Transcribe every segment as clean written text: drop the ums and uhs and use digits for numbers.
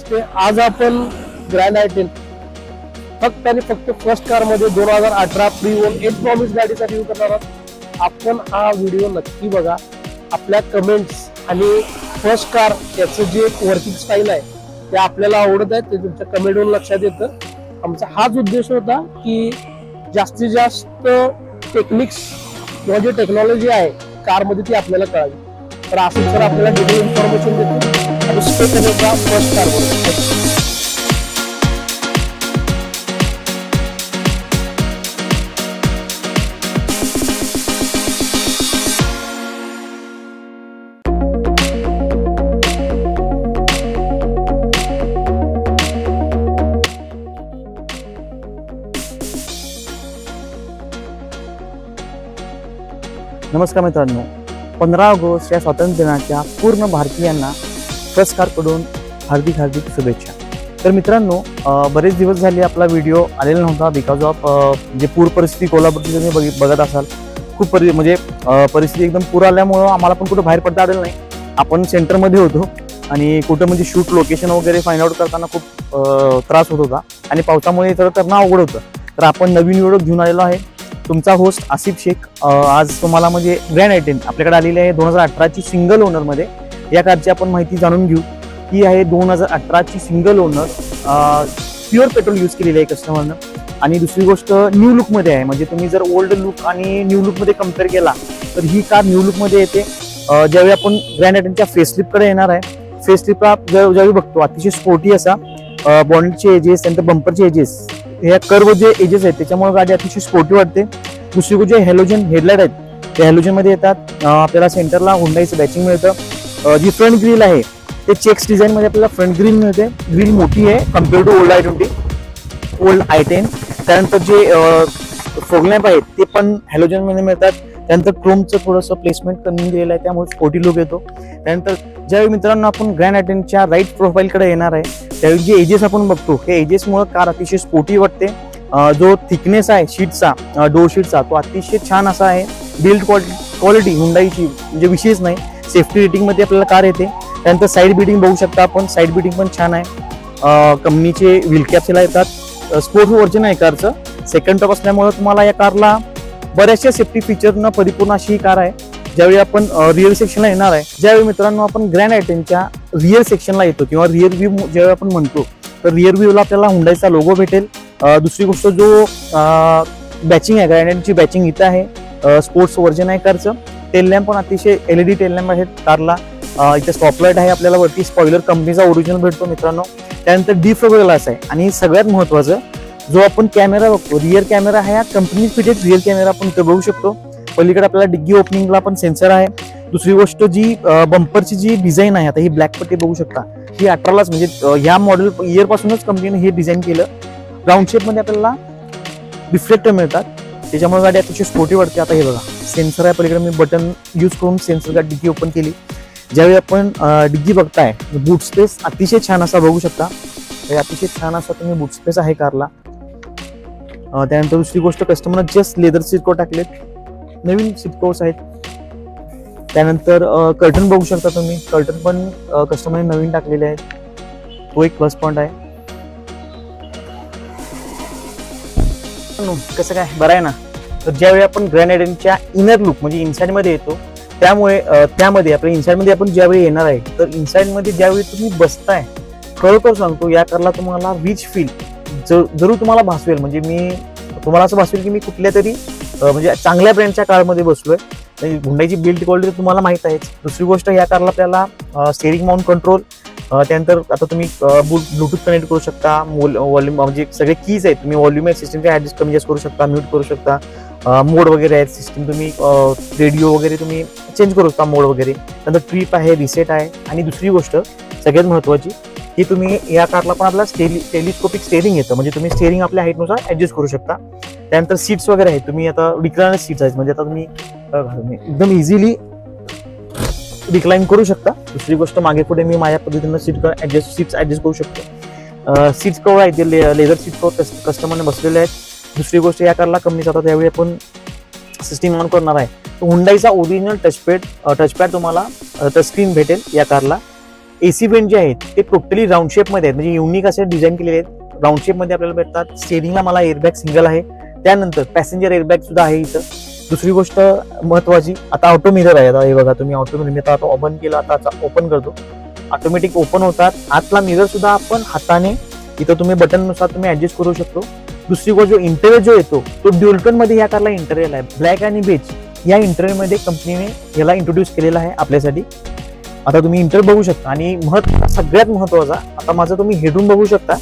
नमस्ते. आज आपण ग्रँड आय10 फक्त आणि फक्त फर्स्ट कार मध्ये 2018 प्री ओन 8 प्रॉमिस गाडीचा रिव्ह्यू करणार आहोत. आपण हा व्हिडिओ नक्की बघा. आपल्या कमेंट्स आणि फर्स्ट कार याचं जे वर्किंग स्टाईल आहे ते आपल्याला आवडत आहे, ते तुमच्या कमेंटवरून लक्षात येतं. आमचा हाच उद्देश होता की जास्तीत जास्त टेक्निक्स किंवा जी टेक्नॉलॉजी आहे कारमध्ये ती आपल्याला कळावी. तर असं सर आपल्याला डिटेल इन्फॉर्मेशन देतो आणि स्पेशल फर्स्ट कार बरोबर. नमस्कार मित्रांनो, 15 ऑगस्ट या स्वातंत्र्य दिनाच्या पूर्ण भारतीयांना फर्स्ट कारकडून हार्दिक शुभेच्छा. तर मित्रांनो, बरेच दिवस झाले आपला व्हिडिओ आलेला नव्हता बिकॉज ऑफ जे पूर परिस्थिती कोल्हापूरची तुम्ही बघत असाल. खूप परिस्थिती एकदम पूर आल्यामुळं आम्हाला पण कुठं बाहेर पडता आलेलं नाही. आपण सेंटरमध्ये होतो आणि कुठं म्हणजे शूट लोकेशन वगैरे फाइंड आउट करताना खूप त्रास होत होता आणि पावसामुळे तर करणं अवघड होतं. तर आपण नवीन व्हिडिओ घेऊन आलेलो आहे. तुमचा होस्ट आसिफ शेख. आज तुम्हाला म्हणजे ग्रँड आय10 आपल्याकडे आलेली आहे 2018ची सिंगल ओनरमध्ये. या कारची आपण माहिती जाणून घेऊ. ही आहे 2018ची single owner, pure petrol use केलेली आहे कस्टमरनं. आणि दुसरी गोष्ट न्यू लुकमध्ये आहे. म्हणजे तुम्ही जर ओल्ड लुक आणि न्यू लुकमध्ये कम्पेअर केला तर ही कार न्यू लुकमध्ये येते. ज्यावेळी आपण ग्रँड आय10च्या फेसलिफ्टकडे येणार आहे, फेसलिफ्टला ज्यावेळी बघतो अतिशय स्पोर्टी असा बॉन्डचे एजेस, त्यानंतर बंपरचे एजेस, ह्या कर्व जे एजेस आहेत त्याच्यामुळे गाडी अतिशय स्पोर्टी वाटते. दुसरी गोष्ट जे हॅलोजन हेडलाइट आहेत ते हॅलोजन मध्ये येतात. आपल्याला सेंटरला हुंडाईचं बॅचिंग मिळतं. जी फ्रंट ग्रिल आहे ते चेक्स डिझाईन मध्ये आपल्याला फ्रंट ग्रिल मिळते. ग्रिल मोठी आहे कम्पेअर टू ओल्ड आय10. त्यानंतर जे फॉग लॅम्प आहेत ते पण हॅलोजन मध्ये मिळतात. त्यानंतर क्रोमचं थोडंसं प्लेसमेंट कमी दिलेलं आहे, त्यामुळे स्पोर्टी लुक येतो. त्यानंतर ज्यावेळी मित्रांनो आपण ग्रँड आय10च्या राईट प्रोफाईलकडे येणार आहे त्यावेळी जे एजेस आपण बघतो हे एजेसमुळे कार अतिशय स्पोर्टी वाटते. जो थिकनेस आहे शीटचा, डोर शीटचा, तो अतिशय छान असा आहे. बिल्ड क्वालिटी हुंडाईची म्हणजे विशेष नाही. सेफ्टी रेटिंग मध्ये आपल्याला कार येते. त्यानंतर साईड बिडिंग बघू शकता आपण, साईड बिडिंग पण छान आहे. कंपनीचे व्हील कॅप्स येतात. स्पोर्ट्स व्हर्जन आहे कारचं. सेकंड टॉप असल्यामुळे तुम्हाला या कारला बऱ्याचशा सेफ्टी फीचरनं परिपूर्ण अशी ही कार आहे. ज्यावेळी आपण रिअर सेक्शनला येणार आहे, ज्यावेळी मित्रांनो आपण ग्रँड आय10च्या रिअर सेक्शनला येतो किंवा रिअर व्ह्यू ज्यावेळी आपण म्हणतो तर रिअर व्ह्यूला आपल्याला हुंडाईचा लोगो भेटेल. दुसरी गोष्ट जो बॅचिंग आहे, ग्रँड आय10ची बॅचिंग इथं आहे. स्पोर्ट्स व्हर्जन आहे कारचं. टेल लॅम्प पण अतिशय LED टेल लॅम्प आहेत कारला. इथे स्टॉपलाइट आहे. आपल्याला वरती स्पॉइलर कंपनीचा ओरिजिनल भेटतो मित्रांनो. त्यानंतर डिफॉग ग्लास आहे. आणि सगळ्यात महत्वाचं जो आपण कॅमेरा बघतो, रिअर कॅमेरा हा कंपनी फिटेड रिअर कॅमेरा आपण इथे बघू शकतो. पलीकडे आपल्याला डिग्गी ओपनिंगला पण सेन्सर आहे. दुसरी गोष्ट जी बंपरची जी डिझाईन आहे, आता ही ब्लॅक पट्टी बघू शकता, ही 18लाच म्हणजे ह्या मॉडेल इयर पासूनच कंपनीने हे डिझाईन केलं. राऊंड शेप मध्ये आपल्याला रिफ्लेक्टर मिळतात, त्याच्यामुळे गाडी अतिशय स्पोर्टी वाटते. आता हे बघा सेन्सर आहे पलीकडे. मी बटन यूज करून सेन्सर गाडी डिग्गी ओपन केली. ज्यावेळी आपण डिग्गी बघताय, बूट स्पेस अतिशय छान असा बघू शकता. अतिशय छान असा तुम्ही बूट स्पेस आहे कारला. त्यानंतर दुसरी गोष्ट कस्टमरने जस्ट लेदर सीट कव्हर टाकलेत, नवीन सीट कव्हर्स आहेत. त्यानंतर कर्टन बघू शकता तुम्ही, कर्टन पण कस्टमरने नवीन टाकलेले आहेत. तो एक प्लस पॉइंट आहे. कसं काय बरं आहे ना. तर ज्यावेळी आपण ग्रँड आय10च्या इनर लुक म्हणजे इनसाइड मध्ये येतो, त्यामुळे त्यामध्ये आपल्या इनसाइड मध्ये आपण ज्यावेळी येणार आहे तर इनसाइड मध्ये ज्यावेळी तुम्ही बसताय, खरोखर सांगतो या कारला तुम्हाला रिच फील जरूर तुम्हाला भासवेल. म्हणजे मी तुम्हाला असं भासवेल की मी कुठल्या तरी म्हणजे चांगल्या ब्रँडच्या कारमध्ये बसलोय. हुंडाईची बिल्ड क्वालिटी तुम्हाला माहित आहे. दुसरी गोष्ट या कारला आपल्याला स्टेअरिंग माउंट कंट्रोल, त्यानंतर आता तुम्ही ब्लूटूथ कनेक्ट करू शकता. व्हॉल्यूम म्हणजे सगळे कीज आहेत. तुम्ही व्हॉल्यूम सिस्टम ऍडजस्ट कमी जास्त करू शकता, म्यूट करू शकता. मोड वगैरे आहेत सिस्टम. तुम्ही रेडिओ वगैरे तुम्ही चेंज करू शकता मोड वगैरे. त्यानंतर ट्रिप आहे, रिसेट आहे. आणि दुसरी गोष्ट सगळ्यात महत्वाची की तुम्ही या कारला पण आपला टेलिस्कोपिक स्टेअरिंग येतं. म्हणजे तुम्ही स्टेअरिंग आपल्या हाईटनुसार ऍडजस्ट करू शकता. त्यानंतर सीट्स वगैरे आहेत. तुम्ही आता रिक्लायनर सीट्स आहेत, म्हणजे आता तुम्ही एकदम इझिली रिक्लाइन करू शकता. दुसरी गोष्ट मागे पुढे मी माझ्या पद्धतीनं सीट्स ऍडजस्ट करू शकतो. सीट्स कव्हर आहेत जे लेदर सीट कव्हर कस्टमरने बसलेले आहेत. दुसरी गोष्ट या कारला कंपनी जातात त्यावेळी आपण सिस्टीम ऑन करणार आहे. हुंडाईचा ओरिजिनल टचपॅड तुम्हाला टच स्क्रीन भेटेल या कारला. एसी वेंट जे आहेत ते टोटली राऊंड शेपमध्ये आहेत, म्हणजे युनिक असे डिझाईन केलेले आहेत, राऊंड शेपमध्ये आपल्याला भेटतात. स्टेरिंगला मला एअरबॅग सिंगल आहे, त्यानंतर पॅसेंजर एअरबॅग सुद्धा आहे इथं. दुसरी गोष्ट महत्वाची, आता ऑटो मिरर आहे. आता हे बघा तुम्ही, ऑटो मिरर मी आता ओपन केला, आता ओपन करतो, ऑटोमॅटिक ओपन होतात. आतला मिरर सुद्धा आपण हाताने इथं तुम्ही बटननुसार तुम्ही ऍडजस्ट करू शकतो. दुसरी गोष्ट, जो इंटेरियर जो येतो तो ड्युअल टोन मध्ये या कारला इंटेरियर आहे, ब्लॅक आणि बेज या इंटेरियर मध्ये कंपनीने याला इंट्रोड्यूस केलेला आहे आपल्यासाठी. आता तुम्ही इंटेरियर बघू शकता. आणि सगळ्यात महत्वाचा, आता माझं तुम्ही हेडरूम बघू शकता.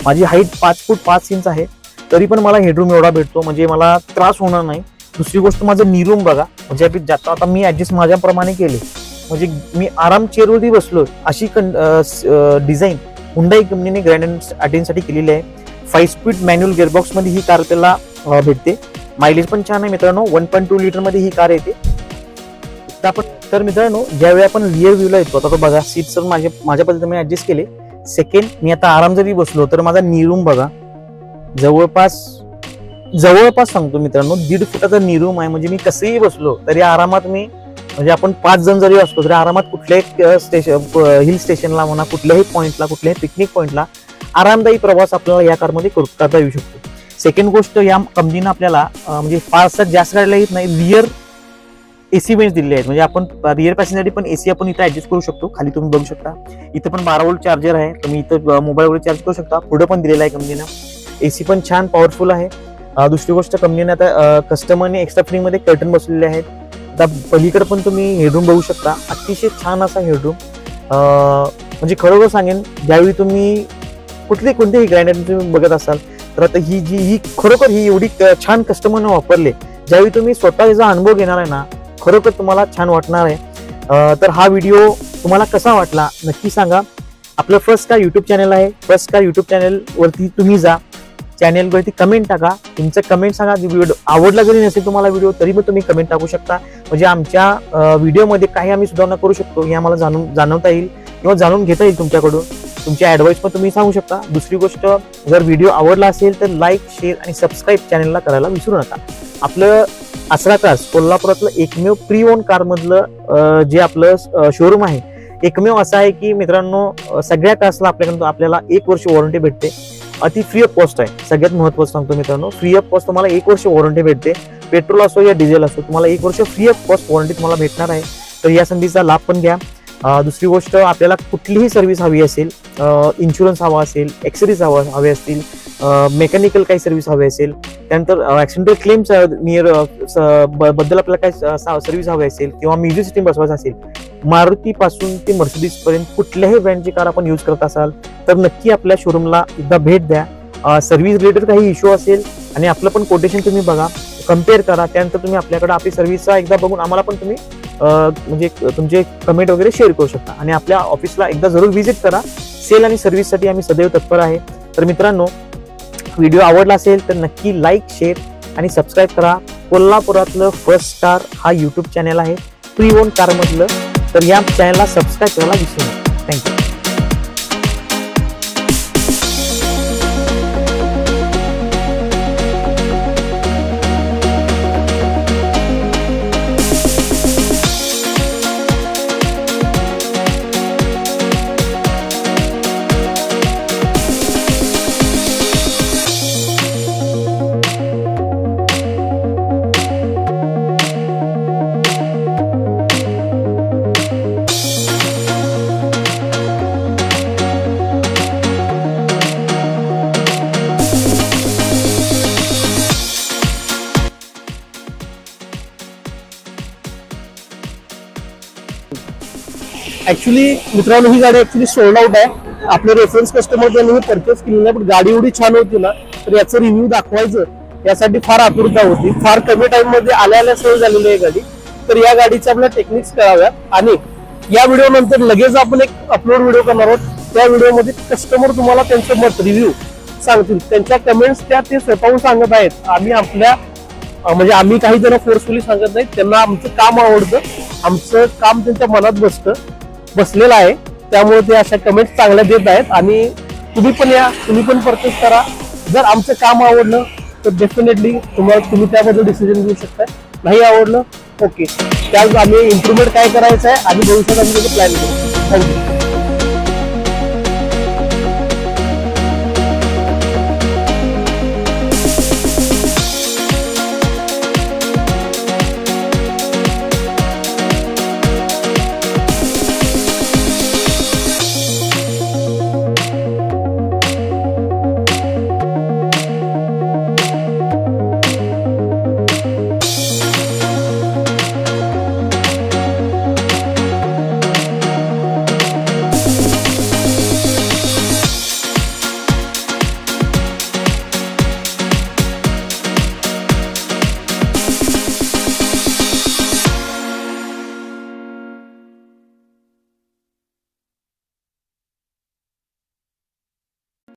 माझी हाईट 5 फूट 5 इंच आहे, तरी पण मला हेडरूम एवढा भेटतो, म्हणजे मला त्रास होणार नाही. दुसरी गोष्ट, माझं नी रूम बघा, म्हणजे आता मी ऍडजस्ट माझ्याप्रमाणे केले, म्हणजे मी आराम चेअरवरती बसलो, अशी डिझाईन हुंडाई कंपनीने ग्रँड आयटेनसाठी केलेली आहे. 5 स्पीड मॅन्युअल गिअरबॉक्स मध्ये ही कार आपल्याला भेटते. मायलेज पण छान आहे मित्रांनो, 1.2 लिटर मध्ये ही कार येते. तर मित्रांनो, ज्यावेळी आपण रिअर व्ह्यूला येतो, आता तो बघा, सीट्स माझ्या पद्धतीने ऍडजस्ट केले. सेकंड, मी आता आराम जरी बसलो तर माझा नी रूम बघा, जवळपास सांगतो मित्रांनो 1.5 फुटाचा नी रूम आहे. म्हणजे मी कसंही बसलो तरी आरामात मी, म्हणजे आपण 5 जण जरी असलो तरी आरामात कुठल्याही हिल स्टेशनला म्हणा, कुठल्याही पॉइंटला, कुठल्याही पिकनिक पॉइंटला आरामदायी प्रवास आपल्याला या कारमध्ये करता येऊ शकतो. सेकंड गोष्ट, या कंपनीनं आपल्याला म्हणजे फारसा जास्त गाडीला येत नाही, रिअर एसी वेंट्स दिलेले आहेत. म्हणजे आपण रिअर पॅसेंजरसाठी पण एसी आपण इथं ऍडजस्ट करू शकतो. खाली तुम्ही बघू शकता, इथं पण 12 वोल्ट चार्जर आहे, तुम्ही इथं मोबाईल वगैरे चार्ज करू शकता. पुढे पण दिलेला आहे कंपनीनं, एसी पण छान पॉवरफुल आहे. दुसरी गोष्ट, कंपनीने आता कस्टमरने एक्स्ट्रा फ्री मध्ये कर्टन बसवलेले आहेत. आता पलीकडे पण तुम्ही हेडरूम बघू शकता, अतिशय छान असा हेडरूम. म्हणजे खरोखर सांगेन, ज्यावेळी तुम्ही कोणतेही ग्रँड तुम्ही बघत असाल तर आता ही खरोखर ही एवढी छान कस्टमरने वापरले, ज्यावेळी तुम्ही स्वतः याचा अनुभव घेणार आहे ना, खरोखर तुम्हाला छान वाटणार आहे. तर हा व्हिडिओ तुम्हाला कसा वाटला नक्की सांगा. आपलं फर्स्ट कार युट्यूब चॅनल आहे, फर्स्ट कार युट्यूब चॅनल वरती तुम्ही जा, चॅनलवरती कमेंट टाका, तुमचं कमेंट सांगा. व्हिडिओ आवडला जरी नसेल तुम्हाला व्हिडिओ, तरी पण तुम्ही कमेंट टाकू शकता. म्हणजे आमच्या व्हिडिओमध्ये काही आम्ही सुधारणा करू शकतो हे आम्हाला जाणवता येईल किंवा जाणून घेता येईल तुमच्याकडून. तुमची ऍडवाइस पण तुम्ही सांगू शकता. दुसरी गोष्ट, जर व्हिडिओ आवडला असेल तर लाईक, शेअर आणि सबस्क्राईब चॅनलला करायला विसरू नका. आपलं आसरा कार्स कोल्हापुरातलं एकमेव प्री ओन कार मधलं जे आपलं शोरूम आहे, एकमेव असं आहे की मित्रांनो, सगळ्या कार्सला आपल्याला 1 वर्ष वॉरंटी भेटते. अति फ्री ऑफ कॉस्ट आहे. सगळ्यात महत्वाचं सांगतो मित्रांनो, फ्री ऑफ कॉस्ट तुम्हाला 1 वर्ष वॉरंटी भेटते. पेट्रोल असो या डिझेल असो, तुम्हाला 1 वर्ष फ्री ऑफ कॉस्ट वॉरंटी तुम्हाला भेटणार आहे. तर या संधीचा लाभ पण घ्या. दुसरी गोष्ट, आपल्याला कुठलीही सर्व्हिस हवी असेल, इन्शुरन्स हवा असेल, एक्सरीज हवे असतील, मेकॅनिकल काही सर्व्हिस हवी असेल, त्यानंतर ऍक्सिडेंटल क्लेम्स बद्दल आपल्याला काय सर्व्हिस हवी असेल किंवा म्युझिक सिस्टीम बसवायचं असेल, मारुती पासून ते मर्सिडीज पर्यंत कुठल्याही ब्रँडची कार आपण यूज करत असाल तर नक्की आपल्या शोरूमला एकदा भेट द्या. सर्व्हिस रिलेटेड काही इश्यू असेल आणि आपलं पण कोटेशन तुम्ही बघा, कम्पेअर करा, त्यानंतर तुम्ही आपल्याकडे आपली सर्व्हिसचा एकदा बघून आम्हाला पण तुम्ही म्हणजे तुमचे कमेंट वगैरे शेअर करू शकता. आणि आपल्या ऑफिसला एकदा जरूर व्हिजिट करा. सेल आणि सर्व्हिससाठी आम्ही सदैव तत्पर आहे. तर मित्रांनो, व्हिडिओ आवडला असेल तर नक्की लाईक, शेअर आणि सबस्क्राईब करा. कोल्हापुरातलं फर्स्ट स्टार हा युट्यूब चॅनल आहे प्री ओन कार मधलं, तर या चॅनलला सबस्क्राईब करायला विसरू नका. थँक्यू. ऍक्च्युली मित्रांनो, ही गाडी ऍक्च्युली सोल्ड आउट आहे. आपले रेफरन्स कस्टमर ज्यांनी ही परचेस केली नाही, पण गाडी एवढी छान होती ना, तर याचं रिव्ह्यू दाखवायचं यासाठी फार आतुरता होती. फार कमी टाइम मध्ये आल्या सेल झालेली आहे गाडी. तर या गाडीचे आपल्याला टेक्निक्स कळाव्या आणि या व्हिडिओ नंतर लगेच आपण एक अपलोड व्हिडिओ करणार आहोत. त्या व्हिडिओमध्ये कस्टमर तुम्हाला त्यांचं मत रिव्ह्यू सांगतील, त्यांच्या कमेंट्स त्या ते स्वतःहून सांगत आहेत. आम्ही आपल्या म्हणजे आम्ही काही जण फोर्सफुली सांगत नाही, त्यांना आमचं काम आवडतं, आमचं काम त्यांच्या मनात बसलेलं आहे, त्यामुळे ते अशा कमेंट्स चांगल्या देत आहेत. आणि तुम्ही पण या, तुम्ही पण परचेस करा. जर आमचं काम आवडलं तर डेफिनेटली तुम्ही त्याबद्दल डिसिजन घेऊ शकता. नाही आवडलं ओके, त्याच आम्ही इम्प्रुव्हमेंट काय करायचं आहे आणि भविष्यात आम्ही त्याचं प्लॅन करू. थँक्यू.